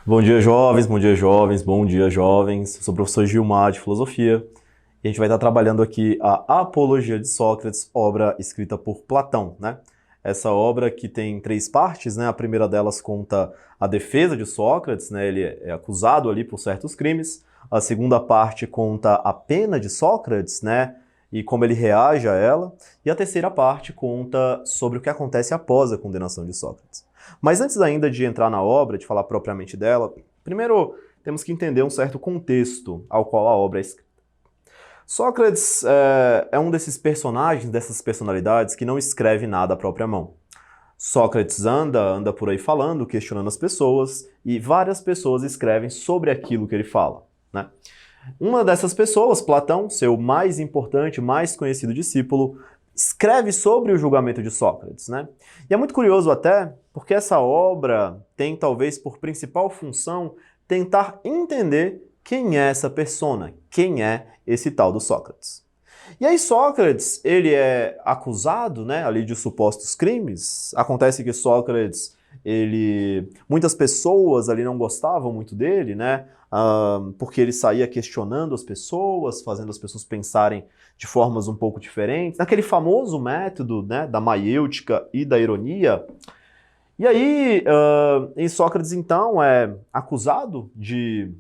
Bom dia, jovens, bom dia, jovens, bom dia, jovens. Eu sou o professor Gilmar de Filosofia e a gente vai estar trabalhando aqui a Apologia de Sócrates, obra escrita por Platão, né? Essa obra que tem três partes, né? A primeira delas conta a defesa de Sócrates, né? Ele é acusado ali por certos crimes. A segunda parte conta a pena de Sócrates, né? E como ele reage a ela. E a terceira parte conta sobre o que acontece após a condenação de Sócrates. Mas antes ainda de entrar na obra, de falar propriamente dela, primeiro temos que entender um certo contexto ao qual a obra é escrita. Sócrates é um desses personagens, dessas personalidades que não escreve nada à própria mão. Sócrates anda por aí falando, questionando as pessoas, e várias pessoas escrevem sobre aquilo que ele fala, né? Uma dessas pessoas, Platão, seu mais importante, mais conhecido discípulo, escreve sobre o julgamento de Sócrates, né? E é muito curioso até, porque essa obra tem talvez por principal função tentar entender quem é essa persona, quem é esse tal do Sócrates. E aí Sócrates, ele é acusado, né, ali de supostos crimes. Acontece que Sócrates, muitas pessoas ali não gostavam muito dele, né, porque ele saía questionando as pessoas, fazendo as pessoas pensarem de formas um pouco diferentes, naquele famoso método, né, da maiêutica e da ironia. E aí, em Sócrates, então, é acusado de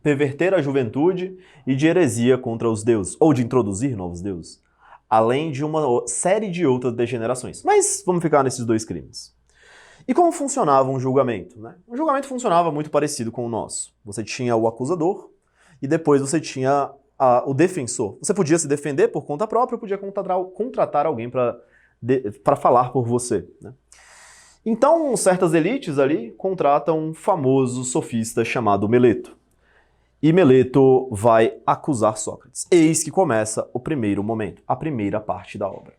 perverter a juventude e de heresia contra os deuses, ou de introduzir novos deuses, além de uma série de outras degenerações. Mas vamos ficar nesses dois crimes. E como funcionava um julgamento, né? Um julgamento funcionava muito parecido com o nosso. Você tinha o acusador e depois você tinha o defensor. Você podia se defender por conta própria, podia contratar alguém para falar por você, né? Então, certas elites ali contratam um famoso sofista chamado Meleto. E Meleto vai acusar Sócrates. Eis que começa o primeiro momento, a primeira parte da obra,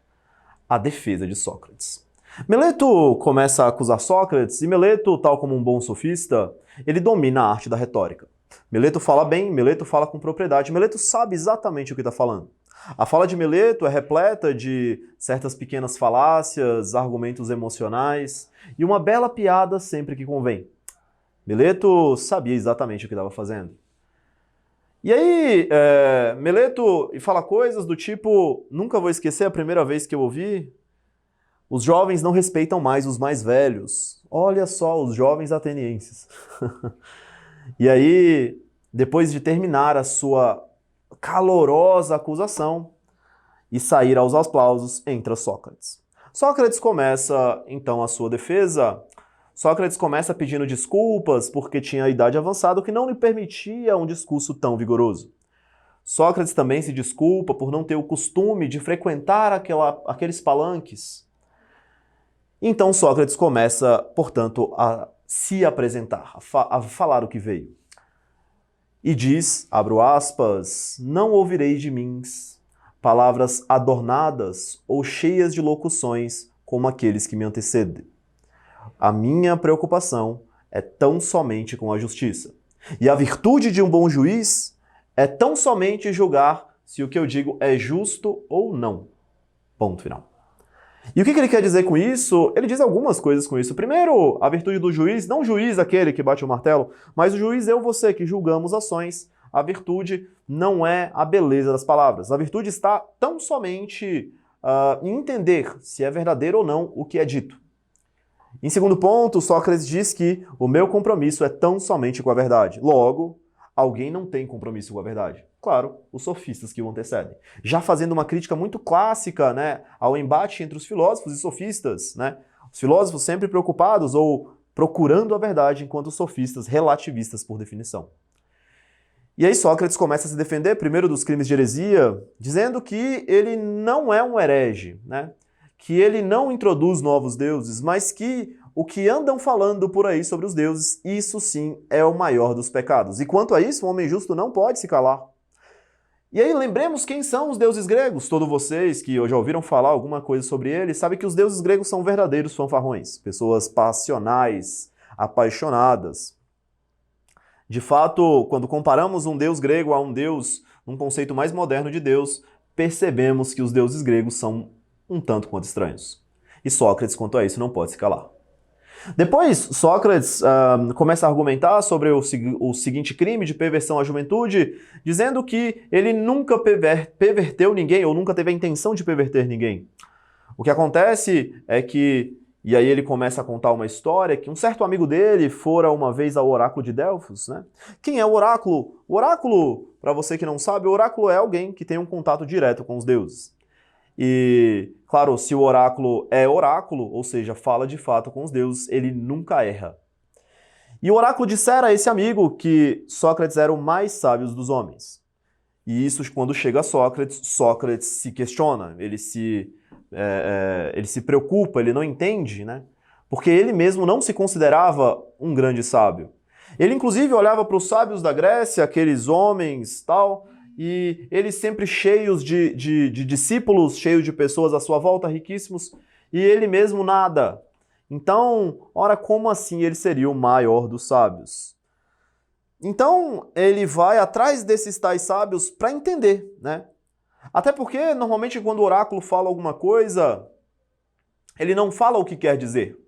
a defesa de Sócrates. Meleto começa a acusar Sócrates e Meleto, tal como um bom sofista, ele domina a arte da retórica. Meleto fala bem, Meleto fala com propriedade, Meleto sabe exatamente o que está falando. A fala de Meleto é repleta de certas pequenas falácias, argumentos emocionais e uma bela piada sempre que convém. Meleto sabia exatamente o que estava fazendo. E aí, Meleto fala coisas do tipo, nunca vou esquecer a primeira vez que eu ouvi, os jovens não respeitam mais os mais velhos. Olha só, os jovens atenienses. E aí, depois de terminar a sua calorosa acusação e sair aos aplausos, entra Sócrates. Sócrates começa, então, a sua defesa. Sócrates começa pedindo desculpas porque tinha a idade avançada, o que não lhe permitia um discurso tão vigoroso. Sócrates também se desculpa por não ter o costume de frequentar aqueles palanques. Então Sócrates começa, portanto, a se apresentar, a falar o que veio. E diz, abro aspas, não ouvirei de mim palavras adornadas ou cheias de locuções como aqueles que me antecedem. A minha preocupação é tão somente com a justiça. E a virtude de um bom juiz é tão somente julgar se o que eu digo é justo ou não. Ponto final. E o que ele quer dizer com isso? Ele diz algumas coisas com isso. Primeiro, a virtude do juiz, não o juiz aquele que bate o martelo, mas o juiz eu, você, que julgamos ações. A virtude não é a beleza das palavras. A virtude está tão somente em entender se é verdadeiro ou não o que é dito. Em segundo ponto, Sócrates diz que o meu compromisso é tão somente com a verdade. Logo, alguém não tem compromisso com a verdade. Claro, os sofistas que o antecedem. Já fazendo uma crítica muito clássica, né, ao embate entre os filósofos e sofistas, né? Os filósofos sempre preocupados ou procurando a verdade, enquanto os sofistas relativistas por definição. E aí Sócrates começa a se defender, primeiro dos crimes de heresia, dizendo que ele não é um herege, né? Que ele não introduz novos deuses, mas que o que andam falando por aí sobre os deuses, isso sim é o maior dos pecados. E quanto a isso, o homem justo não pode se calar. E aí lembremos quem são os deuses gregos. Todos vocês que já ouviram falar alguma coisa sobre eles, sabem que os deuses gregos são verdadeiros fanfarrões, pessoas passionais, apaixonadas. De fato, quando comparamos um deus grego a um deus, um conceito mais moderno de Deus, percebemos que os deuses gregos são um tanto quanto estranhos. E Sócrates, quanto a isso, não pode se calar. Depois, Sócrates começa a argumentar sobre o seguinte crime de perversão à juventude, dizendo que ele nunca perverteu ninguém, ou nunca teve a intenção de perverter ninguém. O que acontece é que, e aí ele começa a contar uma história, que um certo amigo dele fora uma vez ao oráculo de Delfos, né? Quem é o oráculo? O oráculo, para você que não sabe, o oráculo é alguém que tem um contato direto com os deuses. E, claro, se o oráculo é oráculo, ou seja, fala de fato com os deuses, ele nunca erra. E o oráculo dissera a esse amigo que Sócrates era o mais sábio dos homens. E isso, quando chega a Sócrates, Sócrates se questiona, ele se preocupa, ele não entende, né? Porque ele mesmo não se considerava um grande sábio. Ele, inclusive, olhava para os sábios da Grécia, aqueles homens, tal, e eles sempre cheios de discípulos, cheios de pessoas à sua volta, riquíssimos, e ele mesmo nada. Então, ora, como assim ele seria o maior dos sábios? Então, ele vai atrás desses tais sábios para entender, né? Até porque, normalmente, quando o oráculo fala alguma coisa, ele não fala o que quer dizer.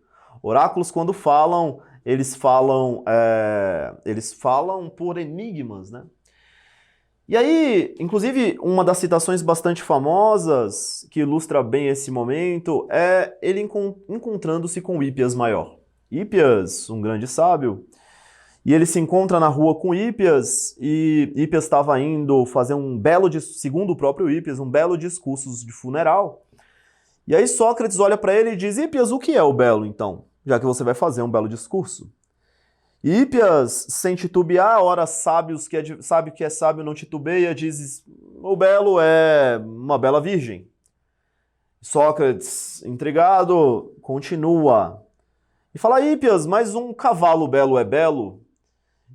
Oráculos, quando falam, eles falam por enigmas, né? E aí, inclusive, uma das citações bastante famosas, que ilustra bem esse momento, é ele encontrando-se com Hípias maior. Hípias, um grande sábio, e ele se encontra na rua com Hípias, e Hípias estava indo fazer segundo o próprio Hípias, um belo discurso de funeral. E aí Sócrates olha para ele e diz: Hípias, o que é o belo, então? Já que você vai fazer um belo discurso. E Hípias, sem titubear, ora sabe o que é sábio, não titubeia, diz: o belo é uma bela virgem. Sócrates, intrigado, continua. E fala: Hípias, mas um cavalo belo é belo?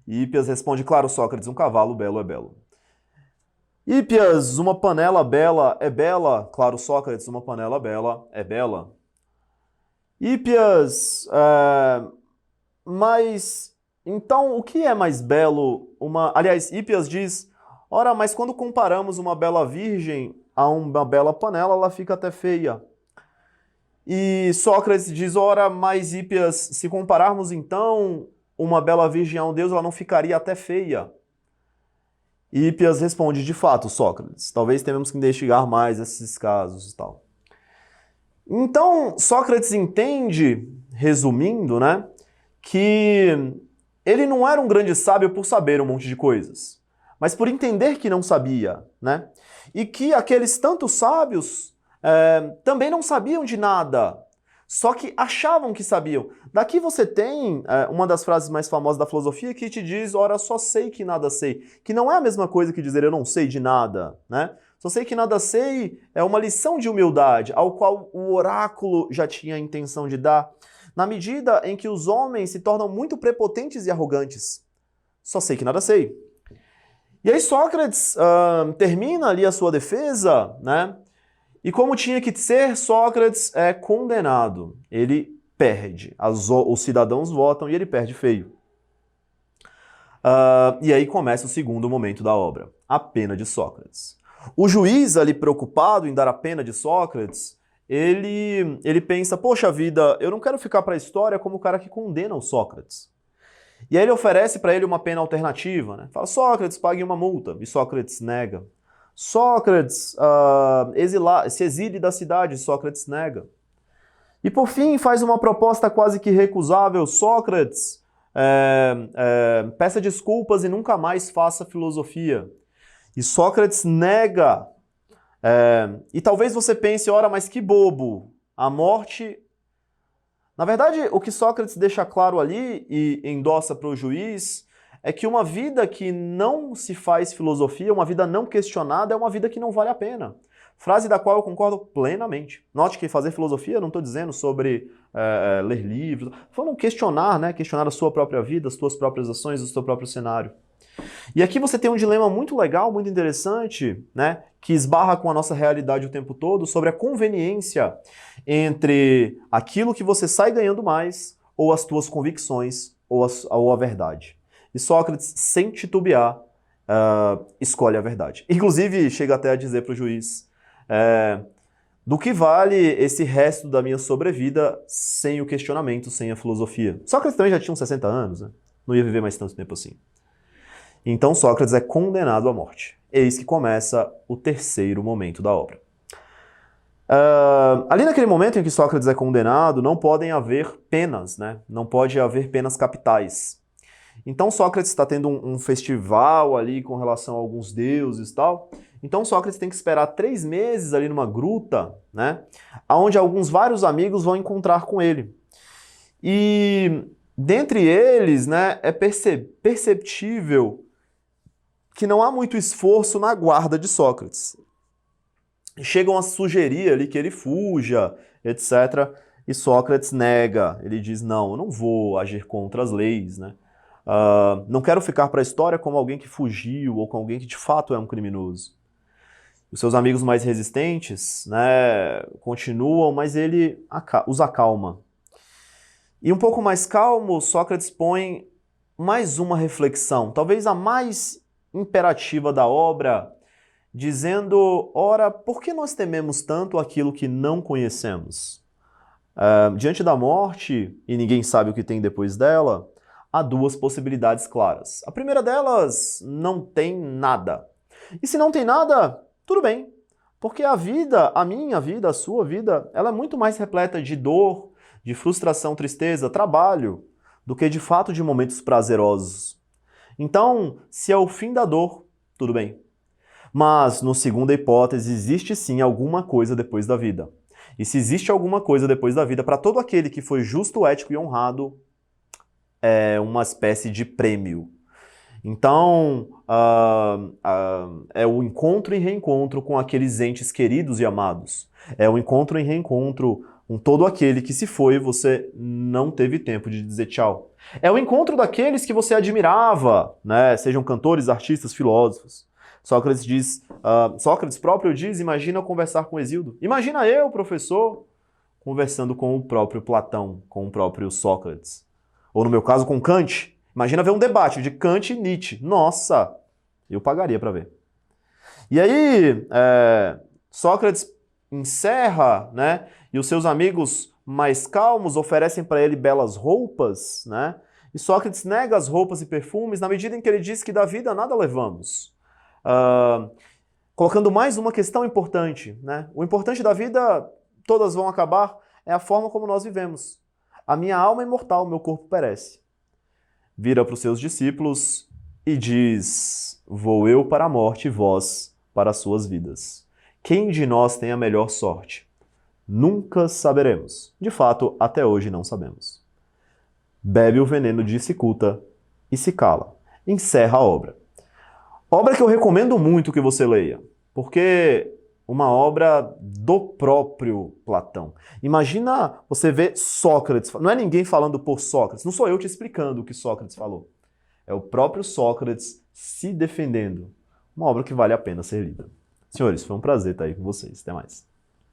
E Hípias responde: claro, Sócrates, um cavalo belo é belo. Hípias, uma panela bela é bela? Claro, Sócrates, uma panela bela é bela. Hípias, mas então o que é mais belo? Aliás, Hípias diz: ora, mas quando comparamos uma bela virgem a uma bela panela, ela fica até feia. E Sócrates diz: ora, mas Hípias, se compararmos então uma bela virgem a um deus, ela não ficaria até feia. E Hípias responde: de fato, Sócrates, talvez tenhamos que investigar mais esses casos e tal. Então, Sócrates entende, resumindo, né, que ele não era um grande sábio por saber um monte de coisas, mas por entender que não sabia, né? E que aqueles tantos sábios também não sabiam de nada, só que achavam que sabiam. Daqui você tem uma das frases mais famosas da filosofia que te diz: ora, só sei que nada sei. Que não é a mesma coisa que dizer eu não sei de nada, né? Só sei que nada sei é uma lição de humildade, ao qual o oráculo já tinha a intenção de dar, na medida em que os homens se tornam muito prepotentes e arrogantes. Só sei que nada sei. E aí Sócrates termina ali a sua defesa, né? E como tinha que ser, Sócrates é condenado. Ele perde. Os cidadãos votam e ele perde feio. E aí começa o segundo momento da obra, a pena de Sócrates. O juiz ali preocupado em dar a pena de Sócrates, ele pensa: poxa vida, eu não quero ficar para a história como o cara que condena o Sócrates. E aí ele oferece para ele uma pena alternativa, né? Fala: Sócrates, pague uma multa. E Sócrates nega. Sócrates, se exile da cidade. Sócrates nega. E por fim faz uma proposta quase que recusável: Sócrates, peça desculpas e nunca mais faça filosofia. E Sócrates nega. E talvez você pense: ora, mas que bobo, a morte... Na verdade, o que Sócrates deixa claro ali e endossa para o juiz é que uma vida que não se faz filosofia, uma vida não questionada, é uma vida que não vale a pena. Frase da qual eu concordo plenamente. Note que fazer filosofia, não estou dizendo sobre ler livros, estou falando questionar, né? Questionar a sua própria vida, as suas próprias ações, o seu próprio cenário. E aqui você tem um dilema muito legal, muito interessante, né, que esbarra com a nossa realidade o tempo todo, sobre a conveniência entre aquilo que você sai ganhando mais, ou as tuas convicções, ou a verdade. E Sócrates, sem titubear, escolhe a verdade. Inclusive, chega até a dizer para o juiz: Do que vale esse resto da minha sobrevida sem o questionamento, sem a filosofia? Sócrates também já tinha uns 60 anos, né? Não ia viver mais tanto tempo assim. Então Sócrates é condenado à morte. Eis que começa o terceiro momento da obra. Ali naquele momento em que Sócrates é condenado, não podem haver penas, né? Não pode haver penas capitais. Então Sócrates está tendo um festival ali com relação a alguns deuses e tal. Então Sócrates tem que esperar 3 meses ali numa gruta, né? Onde vários amigos vão encontrar com ele. E dentre eles, né, é perceptível que não há muito esforço na guarda de Sócrates. Chegam a sugerir ali que ele fuja, etc. E Sócrates nega. Ele diz, não, eu não vou agir contra as leis, né? Não quero ficar para a história como alguém que fugiu ou como alguém que de fato é um criminoso. Os seus amigos mais resistentes, né, continuam, mas ele os acalma. E um pouco mais calmo, Sócrates põe mais uma reflexão, talvez a mais imperativa da obra, dizendo, ora, por que nós tememos tanto aquilo que não conhecemos? Diante da morte, e ninguém sabe o que tem depois dela, há 2 possibilidades claras. A primeira delas, não tem nada. E se não tem nada, tudo bem. Porque a vida, a minha vida, a sua vida, ela é muito mais repleta de dor, de frustração, tristeza, trabalho, do que de fato de momentos prazerosos. Então, se é o fim da dor, tudo bem. Mas, no segunda hipótese, existe sim alguma coisa depois da vida. E se existe alguma coisa depois da vida, para todo aquele que foi justo, ético e honrado, é uma espécie de prêmio. Então, é o encontro e reencontro com aqueles entes queridos e amados. É o encontro e reencontro com todo aquele que se foi e você não teve tempo de dizer tchau. É o encontro daqueles que você admirava, né? Sejam cantores, artistas, filósofos. Sócrates próprio diz, imagina eu conversar com Hesíodo. Imagina eu, professor, conversando com o próprio Platão, com o próprio Sócrates. Ou no meu caso, com Kant. Imagina ver um debate de Kant e Nietzsche. Nossa, eu pagaria para ver. E aí, Sócrates encerra, né? E os seus amigos mais calmos oferecem para ele belas roupas, né? E Sócrates nega as roupas e perfumes na medida em que ele diz que da vida nada levamos. Colocando mais uma questão importante, né? O importante da vida, todas vão acabar, é a forma como nós vivemos. A minha alma é imortal, meu corpo perece. Vira para os seus discípulos e diz, vou eu para a morte e vós para as suas vidas. Quem de nós tem a melhor sorte? Nunca saberemos. De fato, até hoje não sabemos. Bebe o veneno de cicuta e se cala. Encerra a obra. Obra que eu recomendo muito que você leia, porque uma obra do próprio Platão. Imagina você ver Sócrates, não é ninguém falando por Sócrates, não sou eu te explicando o que Sócrates falou. É o próprio Sócrates se defendendo. Uma obra que vale a pena ser lida. Senhores, foi um prazer estar aí com vocês. Até mais.